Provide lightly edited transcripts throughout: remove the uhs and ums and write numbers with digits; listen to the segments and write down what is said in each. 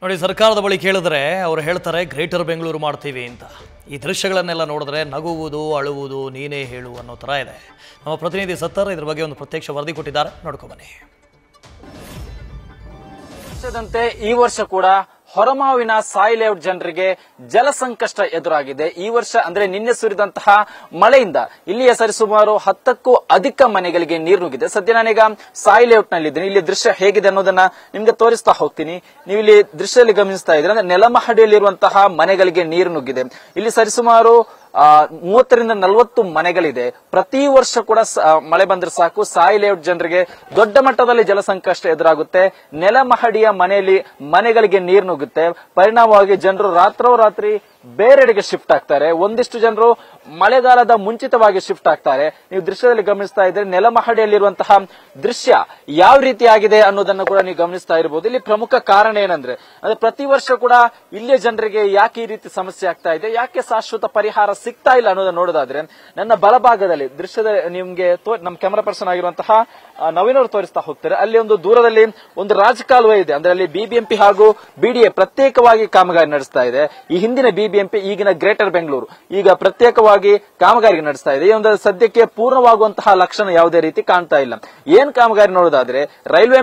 ನೋಡಿ, ಸರ್ಕಾರದ ಬಳಿ ಕೇಳಿದ್ರೆ ಅವರು ಹೇಳ್ತಾರೆ ಗ್ರೇಟರ್ ಬೆಂಗಳೂರು ಮಾಡ್ತೀವಿ ಅಂತ. ಈ ದೃಶ್ಯಗಳನ್ನೆಲ್ಲ ನೋಡಿದ್ರೆ ನಗುವುದು, ಅಳುವುದು, ನೀನೇ ಹೇಳು ಅನ್ನೋ ಥರ ಇದೆ. ನಮ್ಮ ಪ್ರತಿನಿಧಿ ಸತ್ತರ್ ಇದ್ರ ಬಗ್ಗೆ ಒಂದು ಪ್ರತ್ಯಕ್ಷ ವರದಿ ಕೊಟ್ಟಿದ್ದಾರೆ, ನೋಡ್ಕೊ ಬನ್ನಿ. ಈ ವರ್ಷ ಕೂಡ ಹೊರಮಾವಿನ ಸಾಯಿ ಲೇಔಟ್ ಜನರಿಗೆ ಜಲ ಸಂಕಷ್ಟ ಎದುರಾಗಿದೆ. ಈ ವರ್ಷ ಅಂದ್ರೆ ನಿನ್ನೆ ಸುರಿದಂತಹ ಮಳೆಯಿಂದ ಇಲ್ಲಿಯ ಸರಿಸುಮಾರು 10ಕ್ಕೂ ಅಧಿಕ ಮನೆಗಳಿಗೆ ನೀರು ನುಗ್ಗಿದೆ. ಸದ್ಯ ನಾನೀಗ ಸಾಯಿ ಲೇಔಟ್ ನಲ್ಲಿ ಇದ್ದೀನಿ. ಇಲ್ಲಿ ದೃಶ್ಯ ಹೇಗಿದೆ ಅನ್ನೋದನ್ನ ನಿಮ್ಗೆ ತೋರಿಸ್ತಾ ಹೋಗ್ತೀನಿ. ನೀವು ಇಲ್ಲಿ ದೃಶ್ಯದಲ್ಲಿ ಗಮನಿಸ್ತಾ ಇದ್ದೀರಾ, ಅಂದ್ರೆ ನೆಲಮಹಡಿಯಲ್ಲಿರುವಂತಹ ಮನೆಗಳಿಗೆ ನೀರು ನುಗ್ಗಿದೆ. ಇಲ್ಲಿ ಸರಿಸುಮಾರು 30ರಿಂದ 40 ಮನೆಗಳಿದೆ. ಪ್ರತಿ ವರ್ಷ ಕೂಡ ಮಳೆ ಬಂದ್ರೆ ಸಾಕು ಸಾಯಿ ಲೇಔಟ್ ಜನರಿಗೆ ದೊಡ್ಡ ಮಟ್ಟದಲ್ಲಿ ಜಲ ಸಂಕಷ್ಟ ಎದುರಾಗುತ್ತೆ. ನೆಲಮಹಡಿಯ ಮನೆಗಳಿಗೆ ನೀರು ನುಗ್ಗುತ್ತೆ. ಪರಿಣಾಮವಾಗಿ ಜನರು ರಾತ್ರೋರಾತ್ರಿ ಬೇರೆಡೆಗೆ ಶಿಫ್ಟ್ ಆಗ್ತಾರೆ. ಒಂದಿಷ್ಟು ಜನರು ಮಳೆಗಾಲದ ಮುಂಚಿತವಾಗಿ ಶಿಫ್ಟ್ ಆಗ್ತಾರೆ. ನೀವು ದೃಶ್ಯದಲ್ಲಿ ಗಮನಿಸ್ತಾ ಇದ್ರೆ ನೆಲಮಹಡಿಯಲ್ಲಿರುವಂತಹ ದೃಶ್ಯ ಯಾವ ರೀತಿಯಾಗಿದೆ ಅನ್ನೋದನ್ನು ಕೂಡ ನೀವು ಗಮನಿಸ್ತಾ ಇರಬಹುದು. ಇಲ್ಲಿ ಪ್ರಮುಖ ಕಾರಣ ಏನಂದ್ರೆ ಪ್ರತಿ ವರ್ಷ ಕೂಡ ಇಲ್ಲಿಯ ಜನರಿಗೆ ಯಾಕೆ ಈ ರೀತಿ ಸಮಸ್ಯೆ ಆಗ್ತಾ ಇದೆ, ಯಾಕೆ ಶಾಶ್ವತ ಪರಿಹಾರ ಸಿಗ್ತಾ ಇಲ್ಲ ಅನ್ನೋದನ್ನ ನೋಡೋದಾದ್ರೆ ನನ್ನ ಬಲಭಾಗದಲ್ಲಿ ದೃಶ್ಯದ ನಿಮ್ಗೆ ನಮ್ಮ ಕ್ಯಾಮರಾ ಪರ್ಸನ್ ಆಗಿರುವಂತಹ ನವೀನ್ ಅವರು ತೋರಿಸ್ತಾ ಹೋಗ್ತಾರೆ. ಅಲ್ಲಿ ಒಂದು ದೂರದಲ್ಲಿ ಒಂದು ರಾಜಕಾಲುವೆ ಇದೆ. ಅಂದ್ರೆ ಅಲ್ಲಿ ಬಿಬಿಎಂಪಿ ಹಾಗೂ ಬಿಡಿಎ ಪ್ರತ್ಯೇಕವಾಗಿ ಕಾಮಗಾರಿ ನಡೆಸ್ತಾ ಇದೆ. ಈ ಹಿಂದಿನ ಬಿಬಿಎಂಪಿ, ಈಗಿನ ಗ್ರೇಟರ್ ಬೆಂಗಳೂರು ಈಗ ಪ್ರತ್ಯೇಕವಾಗಿ ಕಾಮಗಾರಿ ನಡೆಸ್ತಾ ಇದೆ. ಈ ಒಂದು ಸದ್ಯಕ್ಕೆ ಪೂರ್ಣವಾಗುವಂತಹ ಲಕ್ಷಣ ಯಾವುದೇ ರೀತಿ ಕಾಣ್ತಾ ಇಲ್ಲ. ಏನ್ ಕಾಮಗಾರಿ ನೋಡೋದಾದ್ರೆ ರೈಲ್ವೆ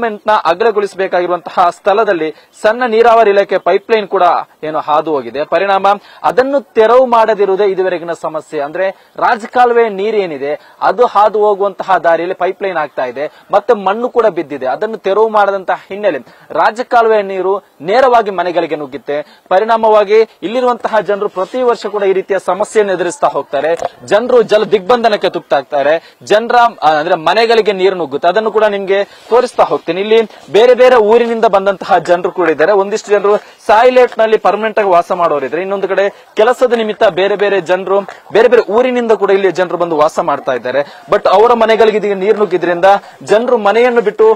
ಮೆಂಟ್ ನ ಅಗಲಗೊಳಿಸಬೇಕಾಗಿರುವಂತಹ ಸ್ಥಳದಲ್ಲಿ ಸಣ್ಣ ನೀರಾವರಿ ಇಲಾಖೆ ಪೈಪ್ಲೈನ್ ಕೂಡ ಏನು ಹಾದು ಹೋಗಿದೆ. ಪರಿಣಾಮ ಅದನ್ನು ತೆರವು ಮಾಡದಿರುವುದೇ ಇದುವರೆಗಿನ ಸಮಸ್ಯೆ. ಅಂದ್ರೆ ರಾಜಕಾಲುವೆ ನೀರೇನಿದೆ ಅದು ಹಾದು ಹೋಗುವಂತಹ ದಾರಿಯಲ್ಲಿ ಪೈಪ್ಲೈನ್ ಆಗ್ತಾ ಇದೆ, ಮತ್ತೆ ಮಣ್ಣು ಕೂಡ ಬಿದ್ದಿದೆ. ಅದನ್ನು ತೆರವು ಮಾಡದಂತಹ ಹಿನ್ನೆಲೆ ರಾಜಕಾಲುವೆ ನೀರು ನೇರವಾಗಿ ಮನೆಗಳಿಗೆ ನುಗ್ಗುತ್ತೆ. ಪರಿಣಾಮವಾಗಿ ಇಲ್ಲಿರುವಂತಹ ಜನರು ಪ್ರತಿ ವರ್ಷ ಕೂಡ ಈ ರೀತಿಯ ಸಮಸ್ಯೆಯನ್ನು ಎದುರಿಸ್ತಾ ಹೋಗ್ತಾರೆ. ಜನರು ಜಲ ದಿಗ್ಬಂಧನಕ್ಕೆ ತುತ್ತಾಗ್ತಾರೆ. ಜನರ ಅಂದ್ರೆ ಮನೆಗಳಿಗೆ ನೀರು ನುಗ್ಗುತ್ತೆ. ಅದನ್ನು ಕೂಡ ನಿಮ್ಗೆ ತೋರಿಸ್ತಾ ಹೋಗ್ತೀನಿ. ಇಲ್ಲಿ ಬೇರೆ ಬೇರೆ ಊರಿನಿಂದ ಬಂದಂತಹ ಜನರು ಕೂಡ ಇದ್ದಾರೆ. ಒಂದಿಷ್ಟು ಜನರು ಸಾಯಿ ಲೇಔಟ್ ನಲ್ಲಿ ಪರ್ಮನೆಂಟ್ ಆಗಿ ವಾಸ ಮಾಡೋರಿದ್ರೆ, ಇನ್ನೊಂದು ಕಡೆ ಕೆಲಸದ ನಿಮಿತ್ತ ಬೇರೆ ಬೇರೆ ಜನರು ಬೇರೆ ಬೇರೆ ಊರಿನಿಂದ ಕೂಡ ಇಲ್ಲಿ ಜನರು ಬಂದು ವಾಸ ಮಾಡ್ತಾ ಇದ್ದಾರೆ. ಬಟ್ ಅವರ ಮನೆಗಳಿಗೆ ನೀರು ನುಗ್ಗಿದ್ರಿಂದ ಜನರು ಮನೆಯನ್ನು ಬಿಟ್ಟು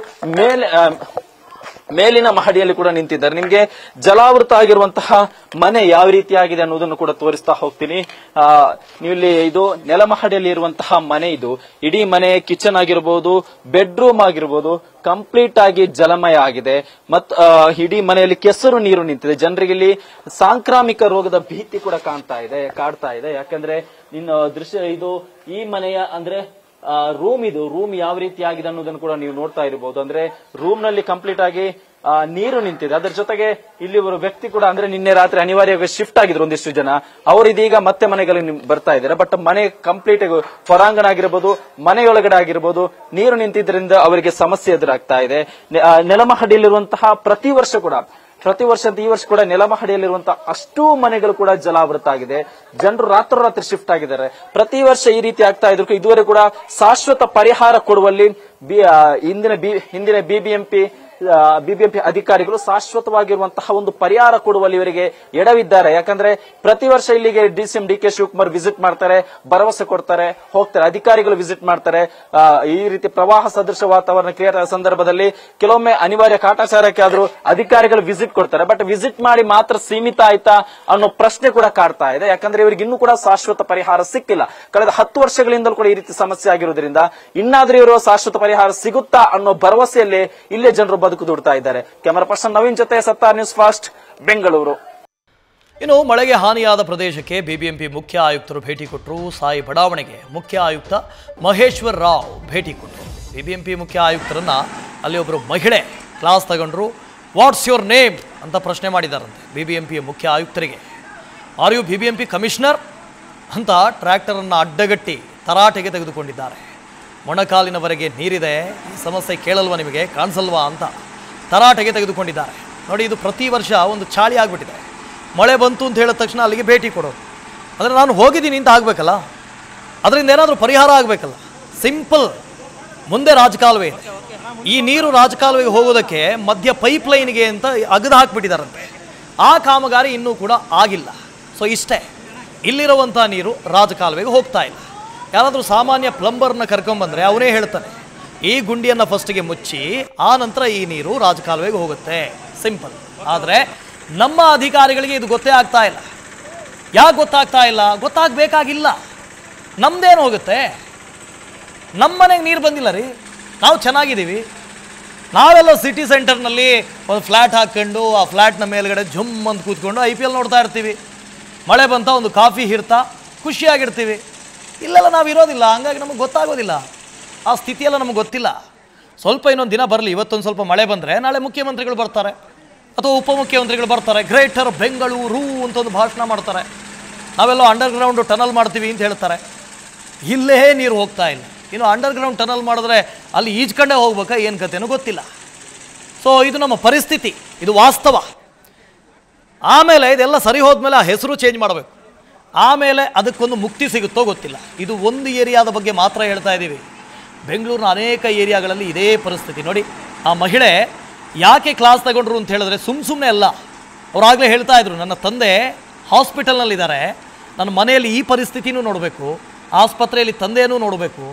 ಮೇಲಿನ ಮಹಡಿಯಲ್ಲಿ ಕೂಡ ನಿಂತಿದ್ದಾರೆ. ನಿಮ್ಗೆ ಜಲಾವೃತ ಆಗಿರುವಂತಹ ಮನೆ ಯಾವ ರೀತಿಯಾಗಿದೆ ಅನ್ನೋದನ್ನು ಕೂಡ ತೋರಿಸ್ತಾ ಹೋಗ್ತೀನಿ. ನೀವು ಇಲ್ಲಿ ಇದು ನೆಲಮಹಡಿಯಲ್ಲಿ ಇರುವಂತಹ ಮನೆ. ಇದು ಇಡೀ ಮನೆ ಕಿಚನ್ ಆಗಿರಬಹುದು, ಬೆಡ್ರೂಮ್ ಆಗಿರಬಹುದು, ಕಂಪ್ಲೀಟ್ ಆಗಿ ಜಲಮಯ ಆಗಿದೆ. ಮತ್ತು ಇಡೀ ಮನೆಯಲ್ಲಿ ಕೆಸರು ನೀರು ನಿಂತಿದೆ. ಜನರಿಗೆ ಇಲ್ಲಿ ಸಾಂಕ್ರಾಮಿಕ ರೋಗದ ಭೀತಿ ಕೂಡ ಕಾಡ್ತಾ ಇದೆ. ಯಾಕಂದ್ರೆ ಇನ್ನು ದೃಶ್ಯ ಇದು ಈ ಮನೆಯ ಅಂದ್ರೆ ರೂಮ್ ಯಾವ ರೀತಿ ಆಗಿದೆ ಅನ್ನೋದನ್ನು ಕೂಡ ನೀವು ನೋಡ್ತಾ ಇರಬಹುದು. ಅಂದ್ರೆ ರೂಮ್ ನಲ್ಲಿ ಕಂಪ್ಲೀಟ್ ಆಗಿ ನೀರು ನಿಂತಿದೆ. ಅದರ ಜೊತೆಗೆ ಇಲ್ಲಿ ಒಬ್ಬರು ವ್ಯಕ್ತಿ ಕೂಡ ಅಂದ್ರೆ ನಿನ್ನೆ ರಾತ್ರಿ ಅನಿವಾರ್ಯವಾಗಿ ಶಿಫ್ಟ್ ಆಗಿದ್ರು ಒಂದಿಷ್ಟು ಜನ. ಅವರು ಇದೀಗ ಮತ್ತೆ ಮನೆಗಳಿಗೆ ಬರ್ತಾ ಇದ್ದಾರೆ. ಬಟ್ ಮನೆ ಕಂಪ್ಲೀಟ್ ಹೊರಾಂಗಣ ಆಗಿರಬಹುದು, ಮನೆಯೊಳಗಡೆ ಆಗಿರಬಹುದು, ನೀರು ನಿಂತಿದ್ರಿಂದ ಅವರಿಗೆ ಸಮಸ್ಯೆ ಎದುರಾಗ್ತಾ ಇದೆ. ನೆಲಮಹಡಿಯಲ್ಲಿರುವಂತಹ ಪ್ರತಿ ವರ್ಷ ಈ ವರ್ಷ ಕೂಡ ನೆಲಮಹಡಿಯಲ್ಲಿರುವಂತಹ ಅಷ್ಟೂ ಮನೆಗಳು ಕೂಡ ಜಲಾವೃತ ಆಗಿದೆ. ಜನರು ರಾತ್ರೋರಾತ್ರಿ ಶಿಫ್ಟ್ ಆಗಿದ್ದಾರೆ. ಪ್ರತಿ ವರ್ಷ ಈ ರೀತಿ ಆಗ್ತಾ ಇದ್ರು. ಇದುವರೆಗೂ ಕೂಡ ಶಾಶ್ವತ ಪರಿಹಾರ ಕೊಡುವಲ್ಲಿ ಹಿಂದಿನ ಬಿಬಿಎಂಪಿ ಅಧಿಕಾರಿಗಳು ಶಾಶ್ವತವಾಗಿರುವಂತಹ ಒಂದು ಪರಿಹಾರ ಕೊಡುವಲ್ಲಿ ಇವರಿಗೆ ಎಡವಿದ್ದಾರೆ. ಯಾಕಂದ್ರೆ ಪ್ರತಿ ವರ್ಷ ಇಲ್ಲಿಗೆ ಡಿಸಿಎಂ ಡಿ.ಕೆ. ಶಿವಕುಮಾರ್ ವಿಸಿಟ್ ಮಾಡ್ತಾರೆ, ಭರವಸೆ ಕೊಡ್ತಾರೆ, ಹೋಗ್ತಾರೆ. ಅಧಿಕಾರಿಗಳು ವಿಸಿಟ್ ಮಾಡ್ತಾರೆ. ಈ ರೀತಿ ಪ್ರವಾಹ ಸದೃಶ ವಾತಾವರಣ ಕ್ರಿಯೇಟ್ ಆದ ಸಂದರ್ಭದಲ್ಲಿ ಕೆಲವೊಮ್ಮೆ ಅನಿವಾರ್ಯ ಕಾಟಾಚಾರಕ್ಕೆ ಆದ್ರೂ ಅಧಿಕಾರಿಗಳು ವಿಸಿಟ್ ಕೊಡ್ತಾರೆ. ಬಟ್ ವಿಸಿಟ್ ಮಾಡಿ ಮಾತ್ರ ಸೀಮಿತ ಆಯ್ತಾ ಅನ್ನೋ ಪ್ರಶ್ನೆ ಕೂಡ ಕಾಡ್ತಾ ಇದೆ. ಯಾಕಂದ್ರೆ ಇವರಿಗೆ ಇನ್ನೂ ಕೂಡ ಶಾಶ್ವತ ಪರಿಹಾರ ಸಿಕ್ಕಿಲ್ಲ. ಕಳೆದ 10 ವರ್ಷಗಳಿಂದಲೂ ಕೂಡ ಈ ರೀತಿ ಸಮಸ್ಯೆ ಆಗಿರುವುದರಿಂದ ಇನ್ನಾದ್ರೂ ಇರುವ ಶಾಶ್ವತ ಪರಿಹಾರ ಸಿಗುತ್ತಾ ಅನ್ನೋ ಭರವಸೆಯಲ್ಲಿ ಇಲ್ಲೇ ಜನರು ಬದುಕು ದುಡ್ತಾ ಇದ್ದಾರೆ. ಕ್ಯಾಮರಾ ಪರ್ಸನ್ ನವೀನ್ ಜೊತೆ ಸತ್ತಾರ್, ನ್ಯೂಸ್ ಫಾಸ್ಟ್, ಬೆಂಗಳೂರು. ಇನ್ನು ಮಳೆಗೆ ಹಾನಿಯಾದ ಪ್ರದೇಶಕ್ಕೆ ಬಿಬಿಎಂಪಿ ಮುಖ್ಯ ಆಯುಕ್ತರು ಭೇಟಿ ಕೊಟ್ಟರು. ಸಾಯಿ ಬಡಾವಣೆಗೆ ಮುಖ್ಯ ಆಯುಕ್ತ ಮಹೇಶ್ವರ್ ರಾವ್ ಭೇಟಿ ಕೊಟ್ಟರು. ಬಿಬಿಎಂಪಿ ಮುಖ್ಯ ಆಯುಕ್ತರನ್ನ ಅಲ್ಲಿ ಒಬ್ಬರು ಮಹಿಳೆ ಕ್ಲಾಸ್ ತಗೊಂಡ್ರು. ವಾಟ್ಸ್ ಯುವರ್ ನೇಮ್ ಅಂತ ಪ್ರಶ್ನೆ ಮಾಡಿದಾರಂತೆ ಬಿಬಿಎಂಪಿಯ ಮುಖ್ಯ ಆಯುಕ್ತರಿಗೆ. ಆರ್ ಯು ಬಿಬಿಎಂಪಿ ಕಮಿಷನರ್ ಅಂತ ಟ್ರ್ಯಾಕ್ಟರನ್ನು ಅಡ್ಡಗಟ್ಟಿ ತರಾಟೆಗೆ ತೆಗೆದುಕೊಂಡಿದ್ದಾರೆ. ಮೊಣಕಾಲಿನವರೆಗೆ ನೀರಿದೆ, ಈ ಸಮಸ್ಯೆ ಕೇಳಲ್ವಾ ನಿಮಗೆ, ಕಾಣಿಸಲ್ವಾ ಅಂತ ತರಾಟೆಗೆ ತೆಗೆದುಕೊಂಡಿದ್ದಾರೆ. ನೋಡಿ, ಇದು ಪ್ರತಿ ವರ್ಷ ಒಂದು ಚಾಳಿ ಆಗಿಬಿಟ್ಟಿದೆ. ಮಳೆ ಬಂತು ಅಂತ ಹೇಳಿದ ತಕ್ಷಣ ಅಲ್ಲಿಗೆ ಭೇಟಿ ಕೊಡೋದು. ಅಂದರೆ ನಾನು ಹೋಗಿದ್ದೀನಿ ಅಂತ ಆಗಬೇಕಲ್ಲ, ಅದರಿಂದ ಏನಾದರೂ ಪರಿಹಾರ ಆಗಬೇಕಲ್ಲ. ಸಿಂಪಲ್. ಮುಂದೆ ರಾಜಕಾಲುವೆ ಇದೆ. ಈ ನೀರು ರಾಜಕಾಲುವೆಗೆ ಹೋಗೋದಕ್ಕೆ ಮಧ್ಯ ಪೈಪ್ಲೈನ್ಗೆ ಅಂತ ಅಗದು ಹಾಕಿಬಿಟ್ಟಿದ್ದಾರಂತೆ. ಆ ಕಾಮಗಾರಿ ಇನ್ನೂ ಕೂಡ ಆಗಿಲ್ಲ. ಸೊ ಇಷ್ಟೇ, ಇಲ್ಲಿರುವಂಥ ನೀರು ರಾಜಕಾಲುವೆಗೆ ಹೋಗ್ತಾ ಇಲ್ಲ. ಯಾರಾದರೂ ಸಾಮಾನ್ಯ ಪ್ಲಂಬರ್ನ ಕರ್ಕೊಂಬಂದರೆ ಅವನೇ ಹೇಳ್ತಾನೆ, ಈ ಗುಂಡಿಯನ್ನು ಫಸ್ಟಿಗೆ ಮುಚ್ಚಿ ಆ ನಂತರ ಈ ನೀರು ರಾಜಕಾಲುವೆಗೆ ಹೋಗುತ್ತೆ. ಸಿಂಪಲ್. ಆದರೆ ನಮ್ಮ ಅಧಿಕಾರಿಗಳಿಗೆ ಇದು ಗೊತ್ತೇ ಆಗ್ತಾ ಇಲ್ಲ. ಯಾಕೆ ಗೊತ್ತಾಗ್ತಾ ಇಲ್ಲ? ಗೊತ್ತಾಗಬೇಕಾಗಿಲ್ಲ. ನಮ್ದೇನು ಹೋಗುತ್ತೆ? ನಮ್ಮ ಮನೆಗೆ ನೀರು ಬಂದಿಲ್ಲ ರೀ, ನಾವು ಚೆನ್ನಾಗಿದ್ದೀವಿ. ನಾವೆಲ್ಲ ಸಿಟಿ ಸೆಂಟರ್ನಲ್ಲಿ ಒಂದು ಫ್ಲ್ಯಾಟ್ ಹಾಕ್ಕೊಂಡು ಆ ಫ್ಲ್ಯಾಟ್ನ ಮೇಲ್ಗಡೆ ಜುಮ್ ಅಂತ ಕೂತ್ಕೊಂಡು IPL ನೋಡ್ತಾ ಇರ್ತೀವಿ. ಮಳೆ ಬಂತ ಒಂದು ಕಾಫಿ ಹಿರ್ತಾ ಖುಷಿಯಾಗಿರ್ತೀವಿ. ಇಲ್ಲೆಲ್ಲ ನಾವು ಇರೋದಿಲ್ಲ, ಹಂಗಾಗಿ ನಮಗೆ ಗೊತ್ತಾಗೋದಿಲ್ಲ, ಆ ಸ್ಥಿತಿಯೆಲ್ಲ ನಮಗೆ ಗೊತ್ತಿಲ್ಲ. ಸ್ವಲ್ಪ ಇನ್ನೊಂದು ದಿನ ಬರಲಿ, ಇವತ್ತೊಂದು ಸ್ವಲ್ಪ ಮಳೆ ಬಂದರೆ ನಾಳೆ ಮುಖ್ಯಮಂತ್ರಿಗಳು ಬರ್ತಾರೆ ಅಥವಾ ಉಪಮುಖ್ಯಮಂತ್ರಿಗಳು ಬರ್ತಾರೆ, ಗ್ರೇಟರ್ ಬೆಂಗಳೂರು ಅಂತ ಒಂದು ಭಾಷಣ ಮಾಡ್ತಾರೆ. ನಾವೆಲ್ಲ ಅಂಡರ್ಗ್ರೌಂಡು ಟನಲ್ ಮಾಡ್ತೀವಿ ಅಂತ ಹೇಳ್ತಾರೆ. ಇಲ್ಲೇ ನೀರು ಹೋಗ್ತಾ ಇಲ್ಲ. ಇನ್ನು ಅಂಡರ್ಗ್ರೌಂಡ್ ಟನಲ್ ಮಾಡಿದ್ರೆ ಅಲ್ಲಿ ಈಜ್ಕೊಂಡೇ ಹೋಗ್ಬೇಕಾ ಏನು ಕಥೆನೂ ಗೊತ್ತಿಲ್ಲ. ಸೊ ಇದು ನಮ್ಮ ಪರಿಸ್ಥಿತಿ, ಇದು ವಾಸ್ತವ. ಆಮೇಲೆ ಇದೆಲ್ಲ ಸರಿ ಹೋದ್ಮೇಲೆ ಆ ಹೆಸರು ಚೇಂಜ್ ಮಾಡಬೇಕು, ಆಮೇಲೆ ಅದಕ್ಕೊಂದು ಮುಕ್ತಿ ಸಿಗುತ್ತೋ ಗೊತ್ತಿಲ್ಲ. ಇದು ಒಂದು ಏರಿಯಾದ ಬಗ್ಗೆ ಮಾತ್ರ ಹೇಳ್ತಾ ಇದ್ದೀವಿ. ಬೆಂಗಳೂರಿನ ಅನೇಕ ಏರಿಯಾಗಳಲ್ಲಿ ಇದೇ ಪರಿಸ್ಥಿತಿ. ನೋಡಿ, ಆ ಮಹಿಳೆ ಯಾಕೆ ಕ್ಲಾಸ್ ತಗೊಂಡ್ರು ಅಂತ ಹೇಳಿದ್ರೆ ಸುಮ್ಮನೆ ಅಲ್ಲ. ಅವರಾಗಲೇ ಹೇಳ್ತಾ ಇದ್ರು, ನನ್ನ ತಂದೆ ಹಾಸ್ಪಿಟಲ್ನಲ್ಲಿದ್ದಾರೆ, ನನ್ನ ಮನೆಯಲ್ಲಿ ಈ ಪರಿಸ್ಥಿತಿನೂ ನೋಡಬೇಕು, ಆಸ್ಪತ್ರೆಯಲ್ಲಿ ತಂದೆಯೂ ನೋಡಬೇಕು.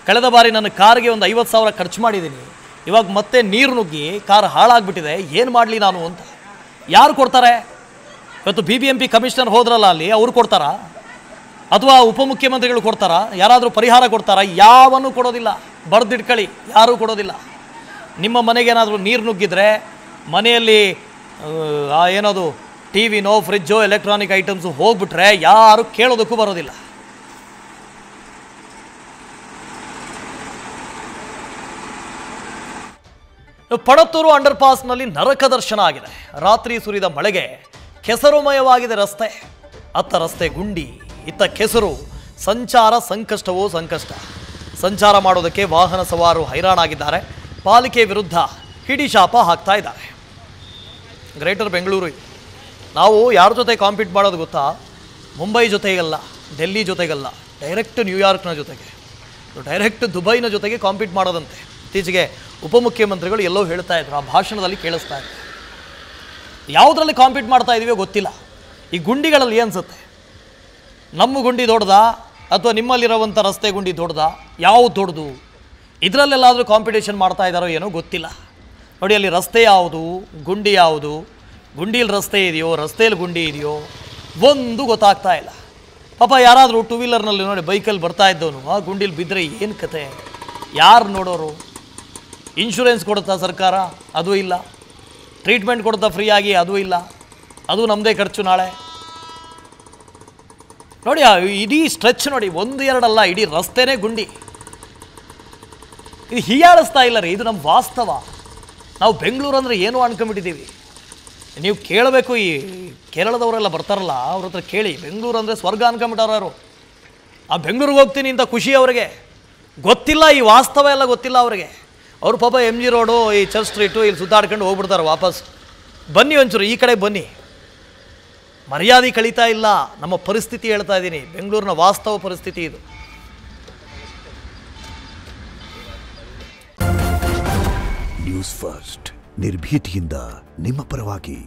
ಕಳೆದ ಬಾರಿ ನನ್ನ ಕಾರಿಗೆ ಒಂದು 50,000 ಖರ್ಚು ಮಾಡಿದ್ದೀನಿ, ಇವಾಗ ಮತ್ತೆ ನೀರು ನುಗ್ಗಿ ಕಾರ್ ಹಾಳಾಗ್ಬಿಟ್ಟಿದೆ, ಏನು ಮಾಡಲಿ ನಾನು ಅಂತ. ಯಾರು ಕೊಡ್ತಾರೆ? ಇವತ್ತು BBMP ಕಮಿಷನರ್ ಹೋದ್ರಲ್ಲ, ಅಲ್ಲಿ ಅವ್ರು ಕೊಡ್ತಾರಾ? ಅಥವಾ ಉಪಮುಖ್ಯಮಂತ್ರಿಗಳು ಕೊಡ್ತಾರಾ? ಯಾರಾದರೂ ಪರಿಹಾರ ಕೊಡ್ತಾರಾ? ಯಾವನ್ನೂ ಕೊಡೋದಿಲ್ಲ. ಬರ್ದಿಟ್ಕೊಳ್ಳಿ, ಯಾರೂ ಕೊಡೋದಿಲ್ಲ. ನಿಮ್ಮ ಮನೆಗೇನಾದರೂ ನೀರು ನುಗ್ಗಿದ್ರೆ ಮನೆಯಲ್ಲಿ ಏನದು TVನೋ ಫ್ರಿಜ್ಜೋ ಎಲೆಕ್ಟ್ರಾನಿಕ್ ಐಟಮ್ಸು ಹೋಗ್ಬಿಟ್ರೆ ಯಾರು ಕೇಳೋದಕ್ಕೂ ಬರೋದಿಲ್ಲ. ಪಣತ್ತೂರು ಅಂಡರ್ ಪಾಸ್ನಲ್ಲಿ ನರಕ ದರ್ಶನ ಆಗಿದೆ. ರಾತ್ರಿ ಸುರಿದ ಮಳೆಗೆ ಕೆಸರುಮಯವಾಗಿದೆ ರಸ್ತೆ. ಅತ್ತ ರಸ್ತೆ ಗುಂಡಿ, ಇತ್ತ ಕೆಸರು. ಸಂಚಾರ ಸಂಕಷ್ಟವೋ ಸಂಕಷ್ಟ. ಸಂಚಾರ ಮಾಡೋದಕ್ಕೆ ವಾಹನ ಸವಾರರು ಹೈರಾಣಾಗಿದ್ದಾರೆ. ಪಾಲಿಕೆ ವಿರುದ್ಧ ಹಿಡಿಶಾಪ ಹಾಕ್ತಾ ಇದ್ದಾರೆ. ಗ್ರೇಟರ್ ಬೆಂಗಳೂರು. ನಾವು ಯಾರ ಜೊತೆ ಕಾಂಪೀಟ್ ಮಾಡೋದು ಗೊತ್ತಾ? ಮುಂಬೈ ಜೊತೆಗಲ್ಲ, ಡೆಲ್ಲಿ ಜೊತೆಗಲ್ಲ, ಡೈರೆಕ್ಟ್ ನ್ಯೂಯಾರ್ಕ್ನ ಜೊತೆಗೆ, ಡೈರೆಕ್ಟ್ ದುಬೈನ ಜೊತೆಗೆ ಕಾಂಪೀಟ್ ಮಾಡೋದಂತೆ. ಇತ್ತೀಚೆಗೆ ಉಪಮುಖ್ಯಮಂತ್ರಿಗಳು ಎಲ್ಲೋ ಹೇಳ್ತಾ ಇದ್ರು, ಆ ಭಾಷಣದಲ್ಲಿ ಕೇಳಿಸ್ತಾ ಇದ್ರು. ಯಾವುದರಲ್ಲಿ ಕಾಂಪೀಟ್ ಮಾಡ್ತಾ ಇದೀವೋ ಗೊತ್ತಿಲ್ಲ. ಈ ಗುಂಡಿಗಳಲ್ಲಿ ಅನಿಸುತ್ತೆ, ನಮ್ಮ ಗುಂಡಿ ದೊಡ್ಡದಾ ಅಥವಾ ನಿಮ್ಮಲ್ಲಿರುವಂಥ ರಸ್ತೆ ಗುಂಡಿ ದೊಡ್ಡದಾ? ಯಾವುದು ದೊಡ್ಡದು? ಇದರಲ್ಲೆಲ್ಲಾದರೂ ಕಾಂಪಿಟೇಷನ್ ಮಾಡ್ತಾ ಇದ್ದಾರೋ ಏನೋ ಗೊತ್ತಿಲ್ಲ. ನೋಡಿ, ಅಲ್ಲಿ ರಸ್ತೆ ಯಾವುದು, ಗುಂಡಿ ಯಾವುದು, ಗುಂಡಿಯಲ್ಲಿ ರಸ್ತೆ ಇದೆಯೋ, ರಸ್ತೆಯಲ್ಲಿ ಗುಂಡಿ ಇದೆಯೋ, ಒಂದು ಗೊತ್ತಾಗ್ತಾ ಇಲ್ಲ. ಪಾಪ ಯಾರಾದರೂ ಟೂ ವೀಲರ್ನಲ್ಲಿ ನೋಡಿ ಬೈಕಲ್ಲಿ ಬರ್ತಾ ಇದ್ದವನು ಆ ಗುಂಡಿಲಿ ಬಿದ್ದರೆ ಏನು ಕತೆ? ಯಾರು ನೋಡೋರು? ಇನ್ಶೂರೆನ್ಸ್ ಕೊಡುತ್ತಾ ಸರ್ಕಾರ? ಅದು ಇಲ್ಲ. ಟ್ರೀಟ್ಮೆಂಟ್ ಕೊಡುತ್ತಾ ಫ್ರೀಯಾಗಿ? ಅದು ಇಲ್ಲ. ಅದು ನಮ್ಮದೇ ಖರ್ಚು ನಾಳೆ. ನೋಡಿ, ಇಡೀ ಸ್ಟ್ರೆಚ್ ನೋಡಿ, 1-2 ಅಲ್ಲ, ಇಡೀ ರಸ್ತೆನೇ ಗುಂಡಿ. ಇದು ಹೀಯಾಳಿಸ್ತಾ ಇಲ್ಲ ರೀ, ಇದು ನಮ್ಮ ವಾಸ್ತವ. ನಾವು ಬೆಂಗಳೂರು ಅಂದರೆ ಏನು ಅನ್ಕೊಂಬಿಟ್ಟಿದ್ದೀವಿ. ನೀವು ಕೇಳಬೇಕು, ಈ ಕೇರಳದವರೆಲ್ಲ ಬರ್ತಾರಲ್ಲ ಅವ್ರ ಹತ್ರ ಕೇಳಿ, ಬೆಂಗಳೂರು ಅಂದರೆ ಸ್ವರ್ಗ ಅನ್ಕೊಂಬಿಟ್ಟವ್ರು. ಆ ಬೆಂಗಳೂರಿಗೆ ಹೋಗ್ತೀನಿ ಅಂತ ಖುಷಿ ಅವರಿಗೆ ಗೊತ್ತಿಲ್ಲ, ಈ ವಾಸ್ತವ ಎಲ್ಲ ಗೊತ್ತಿಲ್ಲ ಅವರಿಗೆ. ಅವ್ರು ಪಾಪ MG ರೋಡು, ಈ ಚರ್ಚ್ ಸ್ಟ್ರೀಟು ಇಲ್ಲಿ ಸುತ್ತಾಡ್ಕೊಂಡು ಹೋಗ್ಬಿಡ್ತಾರೆ ವಾಪಸ್. ಬನ್ನಿ ಒಂಚೂರು ಈ ಕಡೆ ಬನ್ನಿ. ಮರ್ಯಾದೆ ಕಳೀತಾ ಇಲ್ಲ. ನಮ್ಮ ಪರಿಸ್ಥಿತಿ ಹೇಳ್ತಾ ಇದ್ದೀನಿ, ಬೆಂಗಳೂರಿನ ವಾಸ್ತವ ಪರಿಸ್ಥಿತಿ ಇದು. ನ್ಯೂಸ್ ಫಸ್ಟ್, ನಿರ್ಭೀತಿಯಿಂದ ನಿಮ್ಮ ಪರವಾಗಿ.